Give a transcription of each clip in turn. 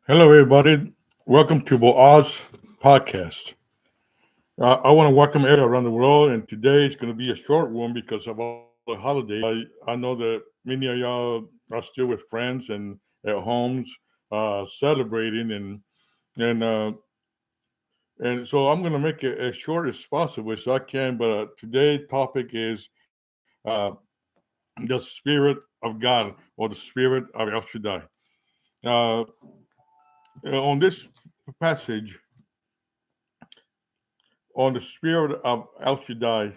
Hello, everybody. Welcome to Boaz podcast. I want to welcome everyone around the world, and today is going to be a short one because of all the holidays. I know that many of y'all are still with friends and at homes celebrating, and uh, and so I'm going to make it as short as possible so I can. But today's topic is the Spirit of God or the Spirit of El Shaddai. Uh, on this passage, on the Spirit of El Shaddai.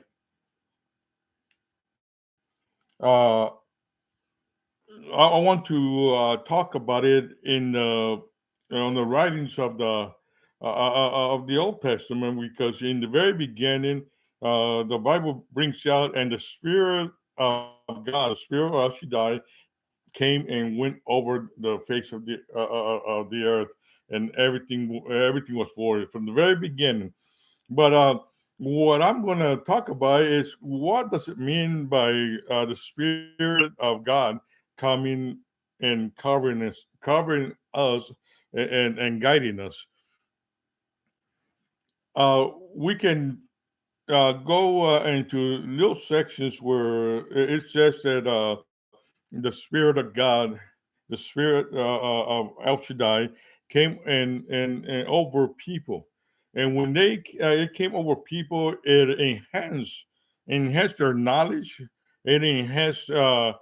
Uh, I want to talk about it in on the writings of the Old Testament because in the very beginning, the Bible brings out and the Spirit of God, the Spirit of El Shaddai, came and went over the face of the earth, and everything was for it from the very beginning. But what I'm going to talk about is what does it mean by the Spirit of God coming and covering us and guiding us. We can go into little sections where it says that the Spirit of God, the Spirit of El Shaddai, came and over people, and when it came over people, it enhanced their knowledge. It enhanced the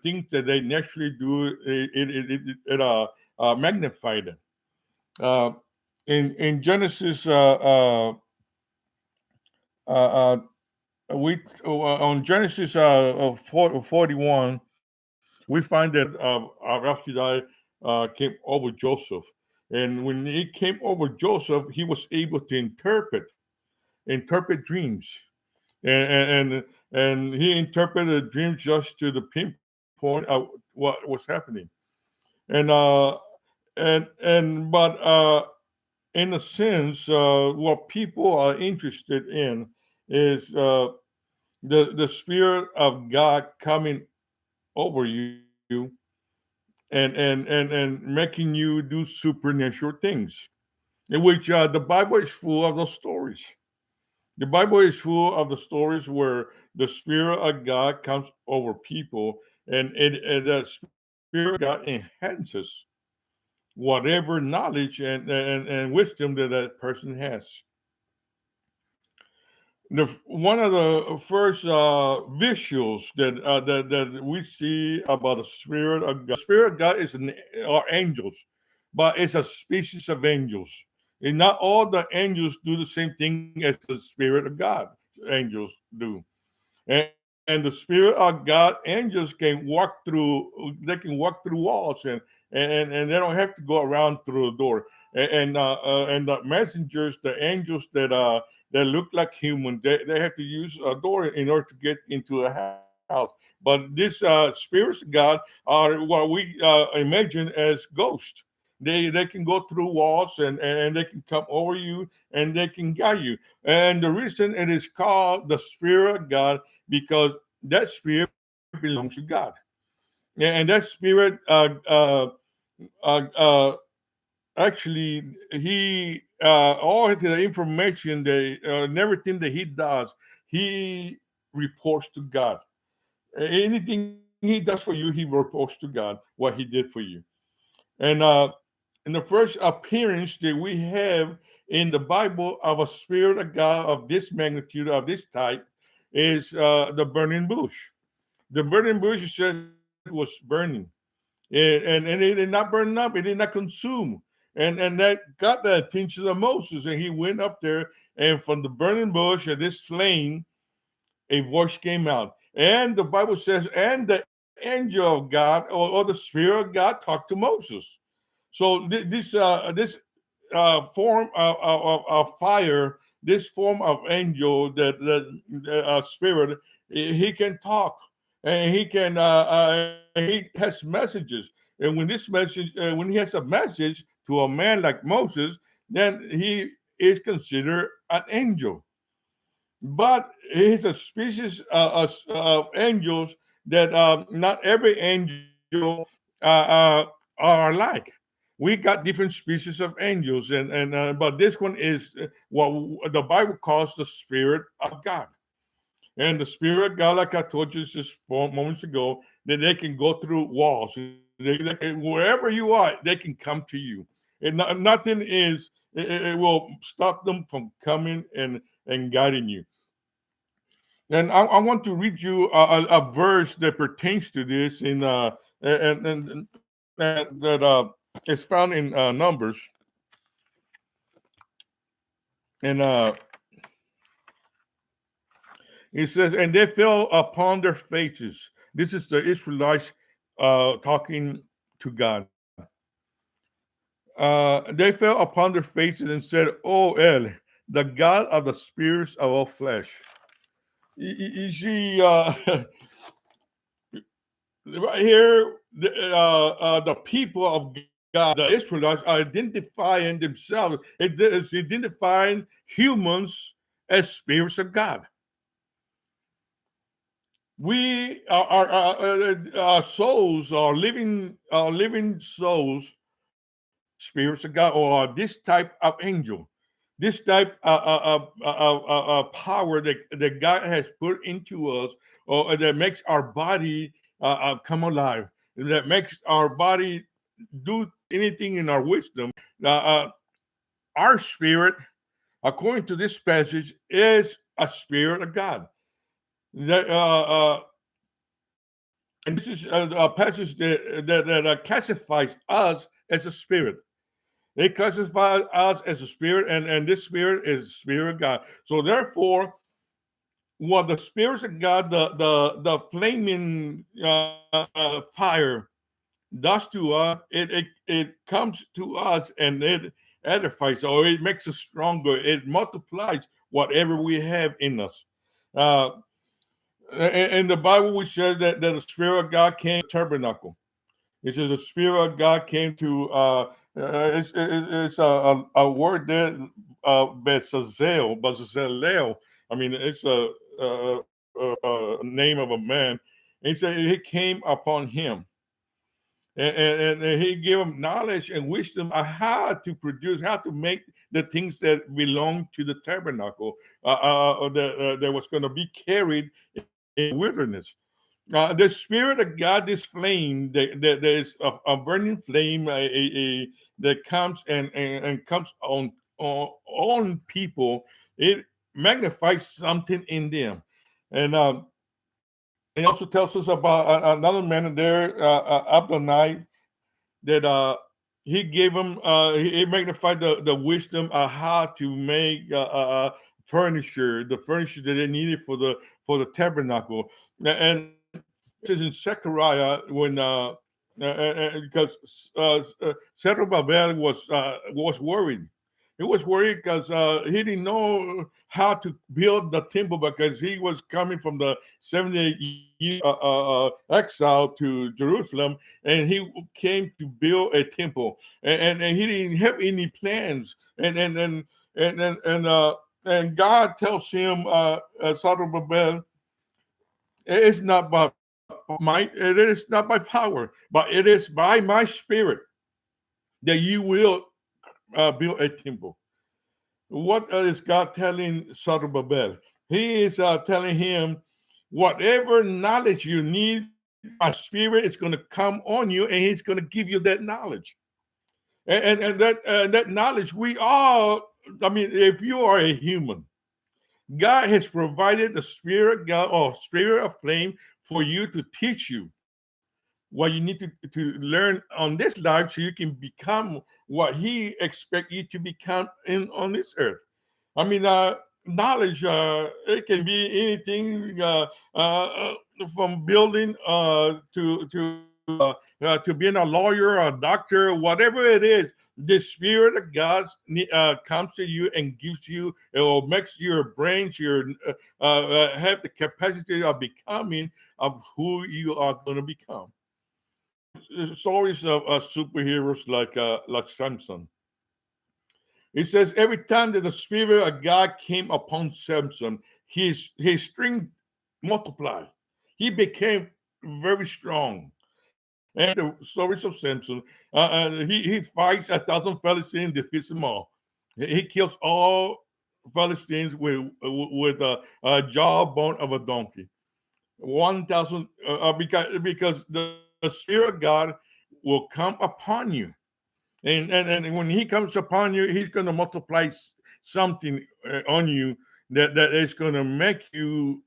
things that they naturally do. It magnified it. Uh, in Genesis uh, we on Genesis 41, we find that Rashidai came over Joseph, and when he came over Joseph, he was able to interpret dreams, and and he interpreted dreams just to the pinpoint of what was happening, and but in a sense, what people are interested in is the spirit of God coming over you and making you do supernatural things, in which the Bible is full of those stories. The Bible is full of the stories where the Spirit of God comes over people, and the Spirit of God enhances whatever knowledge and wisdom that that person has. One of the first visuals that we see about the Spirit of God. The Spirit of God are angels, but it's a species of angels. And not all the angels do the same thing as the Spirit of God angels do. And the Spirit of God angels can walk through. They can walk through walls and they don't have to go around through the door. And the messengers, the angels that look like human, they have to use a door in order to get into a house. But these spirits of God are what we imagine as ghosts. They can go through walls and they can come over you and they can guide you. And the reason it is called the Spirit of God because that spirit belongs to God. And that spirit uh, uh, actually he all the information that and everything that he does, he reports to God. Anything he does for you, he reports to God what he did for you. And in the first appearance that we have in the Bible of a spirit of God of this magnitude, of this type, is the burning bush. The burning bush, it said, was burning, and it did not burn up, it did not consume, and that got the attention of Moses, and he went up there, and from the burning bush of this flame, a voice came out, and the Bible says, and the angel of God or the Spirit of God talked to Moses. So this form of fire, this form of angel, that spirit, he can talk, and he has messages. And when he has a message to a man like Moses, then he is considered an angel. But he's a species of angels that not every angel are alike. We got different species of angels, and but this one is what the Bible calls the Spirit of God. And the Spirit of God, like I told you just 4 moments ago, that they can go through walls. Wherever you are, they can come to you. And nothing it will stop them from coming and guiding you. And I want to read you a verse that pertains to this in that is found in Numbers, and it says, "And they fell upon their faces." This is the Israelites talking to God. They fell upon their faces and said, "O El, the God of the spirits of all flesh." You see, right here, the people of God, the Israelites, are identifying themselves. It's identifying humans as spirits of God. We our souls, our living souls, are spirits of God, or are this type of angel, this type power that God has put into us, or that makes our body come alive, that makes our body do anything in our wisdom. Uh, uh, our spirit, according to this passage, is a spirit of God. That and this is a passage that classifies us as a spirit. It classifies us as a spirit, and this spirit is the spirit of God. So therefore, what the spirits of God, the flaming fire does to us, it comes to us and it edifies, or it makes us stronger. It multiplies whatever we have in us. Uh, in the Bible, we said that the Spirit of God came to the tabernacle. It says the Spirit of God came to. It's a word there, Bezalel. I mean, it's a name of a man. He said it came upon him, and he gave him knowledge and wisdom on how to produce, how to make the things that belong to the tabernacle, that was going to be carried in the wilderness. The Spirit of God, this flame, there's a burning flame, that comes and comes on people. It magnifies something in them, and he also tells us about another man there, Abdonai, that he gave him, he magnified the wisdom of how to make furniture, the furniture that they needed for the tabernacle. And it says in Zechariah when because Zerubbabel was worried. He was worried because he didn't know how to build the temple, because he was coming from the 70 year exile to Jerusalem, and he came to build a temple, and he didn't have any plans, and God tells him, Zerubbabel, it's not by might, it is not by power, but it is by my spirit that you will build a temple. What is God telling Zerubbabel? He is telling him, whatever knowledge you need, my spirit is going to come on you, and He's going to give you that knowledge. And that knowledge, we all, I mean, if you are a human, God has provided the Spirit God, or Spirit of flame, for you to teach you what you need to learn on this life, so you can become what He expects you to become on this earth. I mean, knowledge, it can be anything, from building to being a lawyer, a doctor, whatever it is. The Spirit of God comes to you and gives you, or makes your brains, have the capacity of becoming of who you are going to become. Stories of superheroes like Samson. It says every time that the Spirit of God came upon Samson, his strength multiplied. He became very strong. And the stories of Samson, he fights 1,000 Philistines, defeats them all. He kills all Philistines with a jawbone of a donkey. 1,000 because the Spirit of God will come upon you, and when He comes upon you, He's going to multiply something on you that is going to make you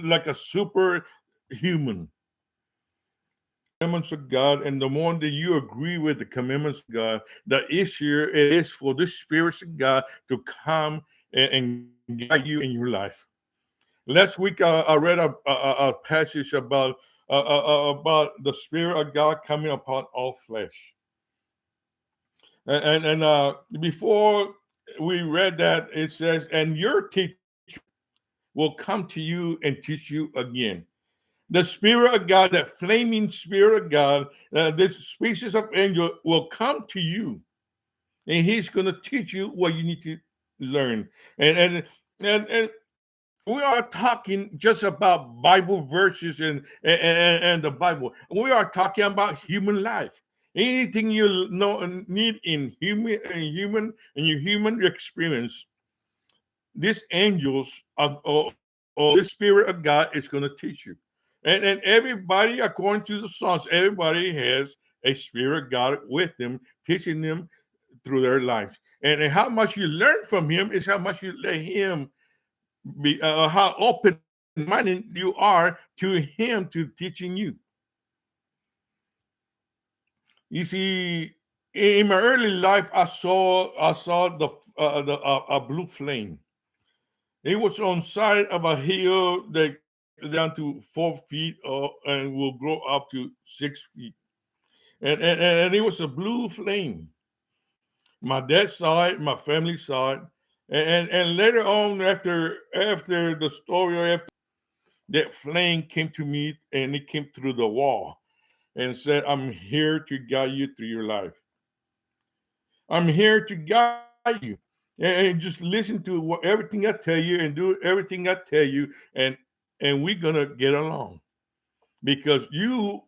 like a superhuman. Commandments of God, and the more that you agree with the commandments of God, the easier it is for the spirits of God to come and guide you in your life. Last week, I read a passage about the Spirit of God coming upon all flesh, and before we read that, it says, "And your teacher will come to you and teach you again." The Spirit of God, that flaming Spirit of God, this species of angel will come to you, and He's going to teach you what you need to learn. And we are talking just about Bible verses and the Bible. We are talking about human life. Anything you know and need in your human experience, these angels or this Spirit of God is going to teach you. And everybody, according to the Psalms, everybody has a Spirit of God with them, teaching them through their lives. And how much you learn from Him is how much you let Him be, how open-minded you are to Him to teaching you. You see, in my early life, I saw a blue flame. It was on side of a hill that down to 4 feet and will grow up to 6 feet. And it was a blue flame. My dad saw it, my family saw it. And later on, after the story, after that flame came to me and it came through the wall and said, "I'm here to guide you through your life. I'm here to guide you. And just listen to everything I tell you and do everything I tell you, and we're gonna get along because you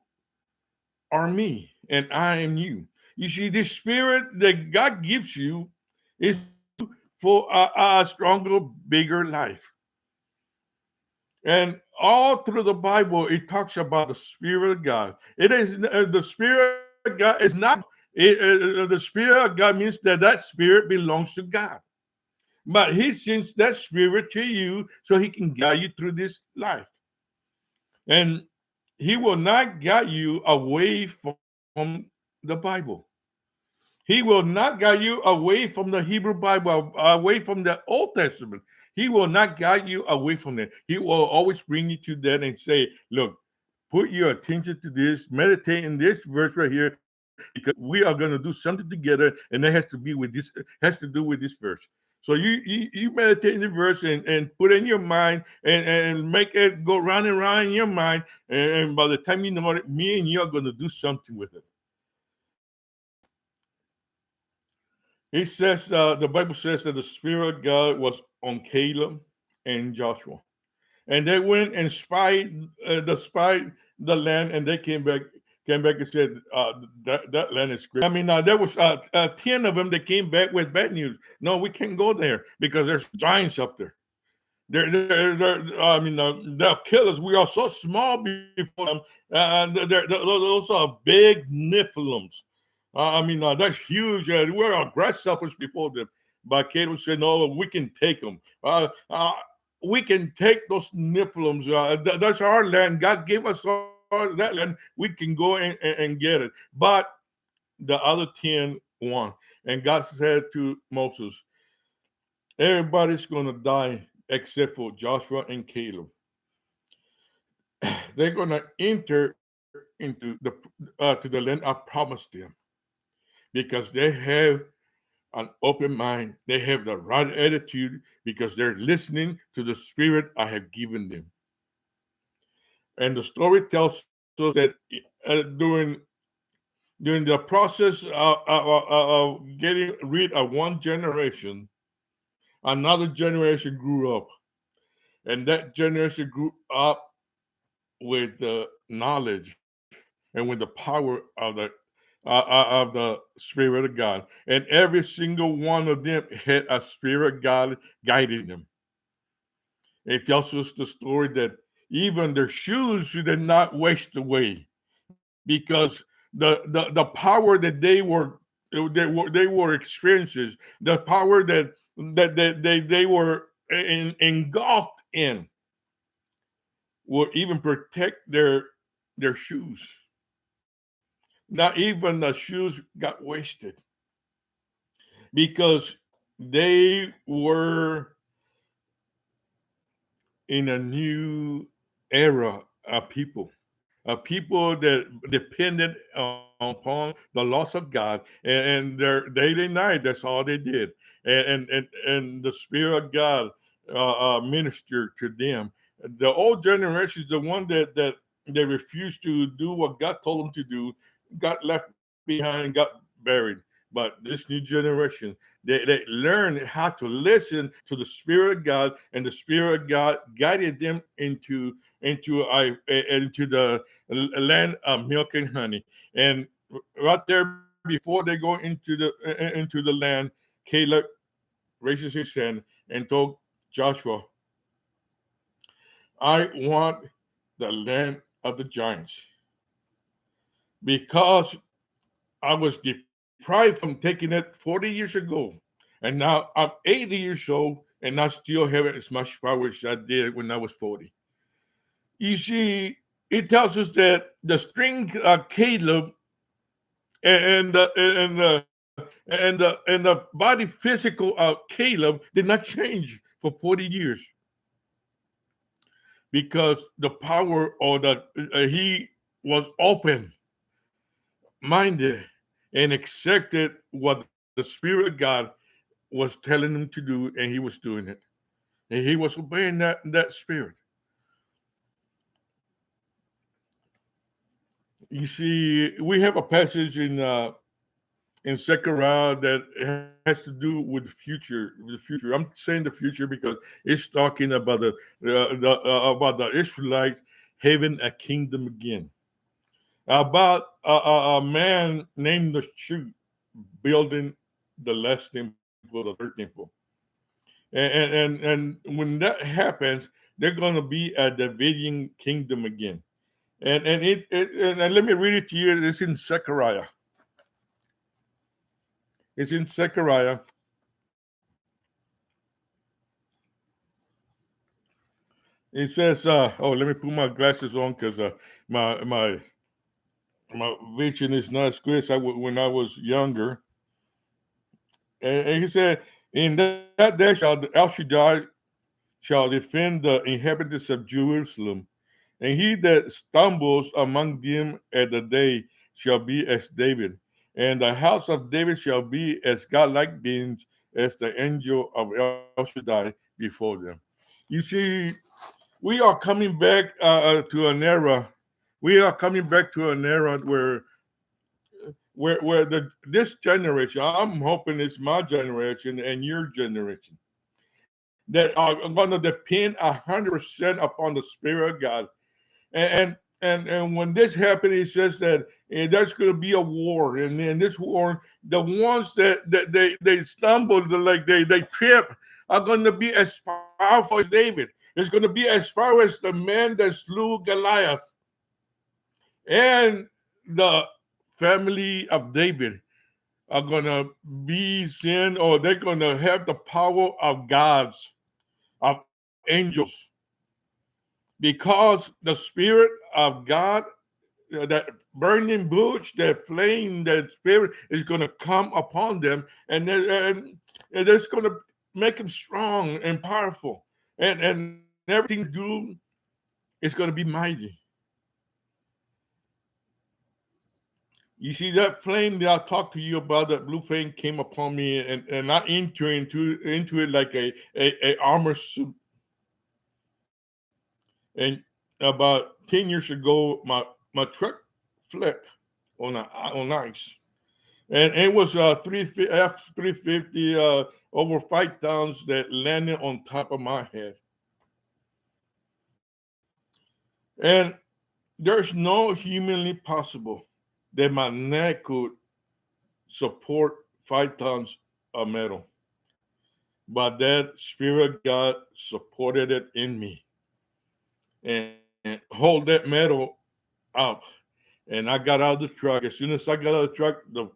are me and I am you." You see, the spirit that God gives you is to teach you for a stronger, bigger life. And all through the Bible, it talks about the Spirit of God. It is the Spirit of God is not the Spirit of God means that spirit belongs to God. But He sends that Spirit to you so He can guide you through this life. And He will not guide you away from the Bible. He will not guide you away from the Hebrew Bible, away from the Old Testament. He will not guide you away from that. He will always bring you to that and say, "Look, put your attention to this, meditate in this verse right here, because we are going to do something together, and that has to be with this, has to do with this verse." So you meditate in the verse and put in your mind and make it go round and round in your mind, and by the time you know it, me and you are going to do something with it. It says the Bible says that the Spirit of God was on Caleb and Joshua, and they went and spied the land, and they came back and said that land is great. I mean, there was 10 of them that came back with bad news. No, we can't go there because there's giants up there. I mean, they'll kill us. We are so small before them. Those are big Nephilims. I mean, that's huge. We're grasshoppers before them. But Caleb said, "No, we can take them. We can take those Nephilims. That's our land. God gave us that land. We can go and get it." But the other 10 won. And God said to Moses, "Everybody's going to die except for Joshua and Caleb. They're going to enter into the to the land I promised them because they have an open mind. They have the right attitude because they're listening to the Spirit I have given them." And the story tells us that during the process of getting rid of one generation, another generation grew up, and that generation grew up with knowledge. and with the power of the Spirit of God. And every single one of them had a Spirit of God guiding them. It tells us the story that even their shoes did not waste away because the power that they were experiences, the power that they were engulfed in, would even protect their shoes. Not even the shoes got wasted because they were in a new era of people, a people that depended upon the laws of God, and their daily night. That's all they did, and the Spirit of God ministered to them. The old generation is the one that they refused to do what God told them to do, got left behind, got buried. But this new generation, they learned how to listen to the Spirit of God, and the Spirit of God guided them into the land of milk and honey. And right there, before they go into the land, Caleb raises his hand and told Joshua, "I want the land of the giants because I was deprived from taking it 40 years ago, and now I'm 80 years old, and I still have as much power as I did when I was 40." You see, it tells us that the string Caleb and the body physical of Caleb did not change for 40 years because the power or the he was open minded and accepted what the Spirit of God was telling him to do, and he was doing it, and he was obeying that Spirit. You see, we have a passage in Zechariah that has to do with the future. The future. I'm saying the future because it's talking about the Israelites having a kingdom again. About a man named the Shoot building the last temple, the third temple, and when that happens, they're going to be a Davidian kingdom again. And let me read it to you. It's in Zechariah. It's in Zechariah. It says, "Oh, let me put my glasses on because my my my vision is not as good as when I was younger." And he said, "In that day shall El Shaddai shall defend the inhabitants of Jerusalem, and he that stumbles among them at the day shall be as David, and the house of David shall be as godlike beings as the angel of El Shaddai before them." You see, we are coming back to an era. We are coming back to an era where this generation. I'm hoping it's my generation and your generation that are going to depend 100% upon the Spirit of God. And when this happened, he says that there's going to be a war, and in this war, the ones that they stumble, like they trip, are going to be as powerful as David. It's going to be as powerful as the man that slew Goliath, and the family of David are going to be seen, or they're going to have the power of gods, of angels, because the Spirit of God, that burning bush, that flame, that spirit is going to come upon them, and it's going to make them strong and powerful, and everything they do is going to be mighty. You see, that flame that I talked to you about, that blue flame came upon me, and I entered into it like a armor suit. And about 10 years ago, my truck flipped on ice, and it was a F-350 over 5 tons that landed on top of my head. And There's no humanly possible that my neck could support 5 tons of metal, but that Spirit of God supported it in me and hold that metal up. And I got out of the truck. As soon as I got out of the truck, the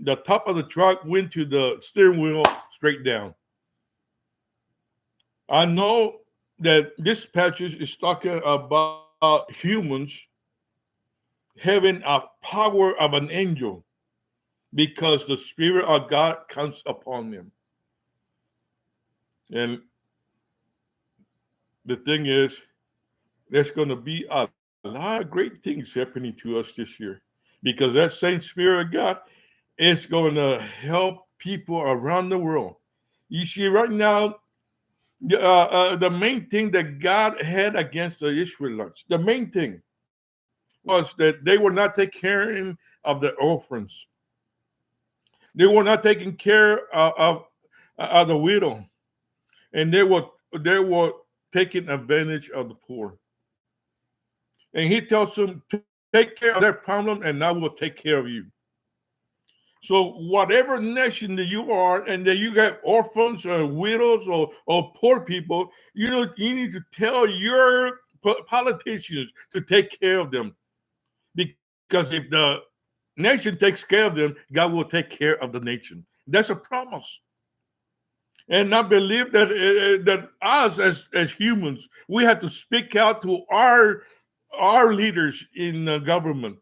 the top of the truck went to the steering wheel straight down. I know that this passage is talking about humans having a power of an angel because the Spirit of God comes upon them. And the thing is, there's going to be a lot of great things happening to us this year because that same Spirit of God is going to help people around the world. You see, right now, the main thing that God had against the Israelites, the main thing was that they were not taking care of the orphans. They were not taking care of the widow, and they were taking advantage of the poor. And He tells them, take care of that problem, and I will take care of you. So whatever nation that you are, and that you got orphans or widows or poor people, you need to tell your politicians to take care of them. Because if the nation takes care of them, God will take care of the nation. That's a promise. And I believe that us as humans, we have to speak out to our leaders in the government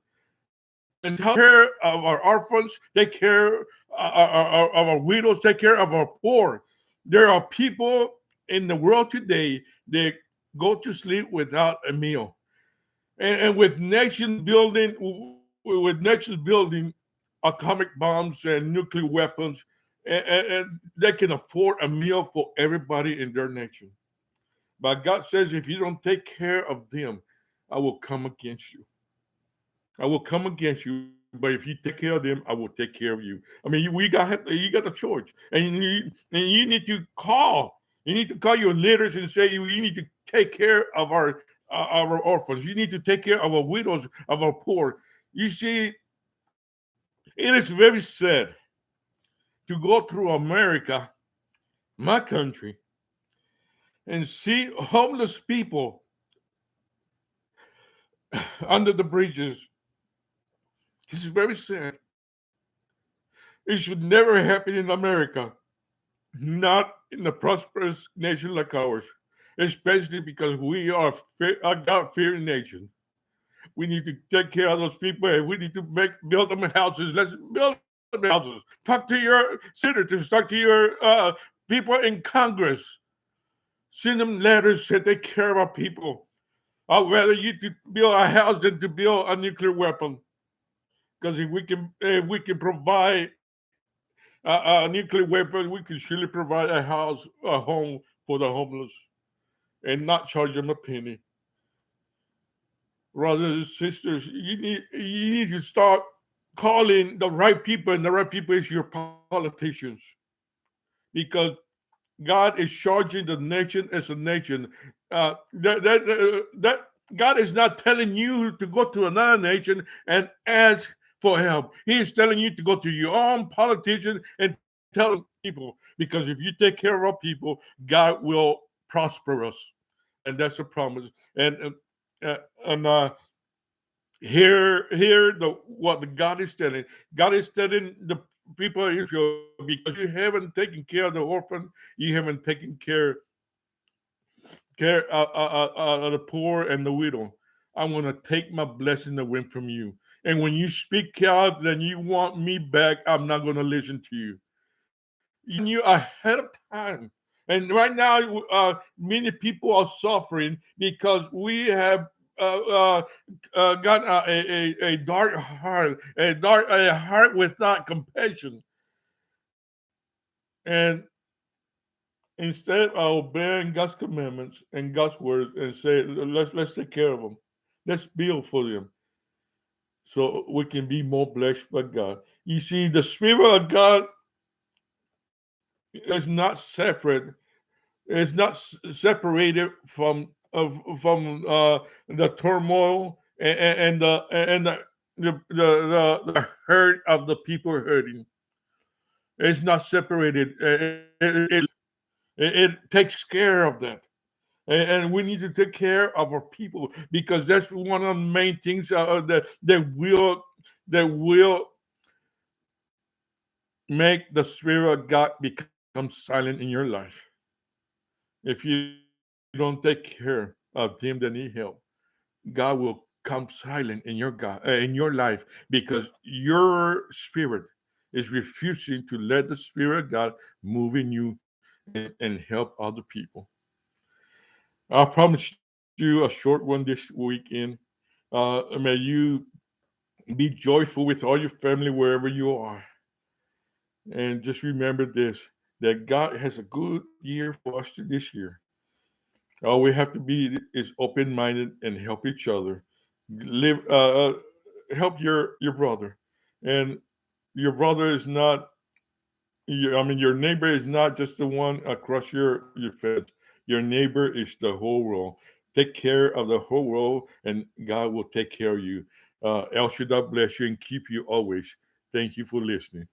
and tell care of our orphans, take care of our widows, take care of our poor. There are people in the world today that go to sleep without a meal, and with nations building atomic bombs and nuclear weapons, and they can afford a meal for everybody in their nation. But God says, if you don't take care of them, I will come against you. I will come against you, but if you take care of them, I will take care of you. I mean, you got the choice, and you need to call. You need to call your leaders and say you need to take care of our orphans. You need to take care of our widows, of our poor. You see, it is very sad to go through America, my country, and see homeless people under the bridges. This is very sad. It should never happen in America, not in a prosperous nation like ours, especially because we are a God fearing nation. We need to take care of those people, and we need to build them houses. Let's build them houses. Talk to your senators, talk to your people in Congress. Send them letters, say take care of our people. I'd rather you to build a house than to build a nuclear weapon. Because if we can provide a nuclear weapon, we can surely provide a house, a home for the homeless, and not charge them a penny. Brothers and sisters, you need to start calling the right people, and the right people is your politicians, because God is charging the nation as a nation. That God is not telling you to go to another nation and ask for help. He is telling you to go to your own politician and tell them people, because if you take care of our people, God will prosper us, and that's a promise. And here the what the God is telling. God is telling the people of Israel, because you haven't taken care of the orphan, you haven't taken care of the poor and the widow. I'm gonna take my blessing away from you. And when you speak out, then you want me back. I'm not gonna listen to you. I'm telling you ahead of time. And right now, many people are suffering because we have got a dark heart, a heart without compassion. And instead of obeying God's commandments and God's words and say, let's take care of them, let's build for them, so we can be more blessed by God. You see, the Spirit of God is not separate. It's not separated from from the turmoil and the hurt of the people hurting. It's not separated. It takes care of that. And we need to take care of our people because that's one of the main things that will make the spirit of God become silent in your life. If you don't take care of them that need help, God will come silent in your life because your spirit is refusing to let the spirit of God move in you and help other people. I promise you a short one this weekend. May you be joyful with all your family wherever you are. And just remember this, that God has a good year for us this year. All we have to be is open minded and help each other. Live, help your brother, and your brother is not. I mean, your neighbor is not just the one across your fence. Your neighbor is the whole world. Take care of the whole world, and God will take care of you. El Shaddai bless you and keep you always. Thank you for listening.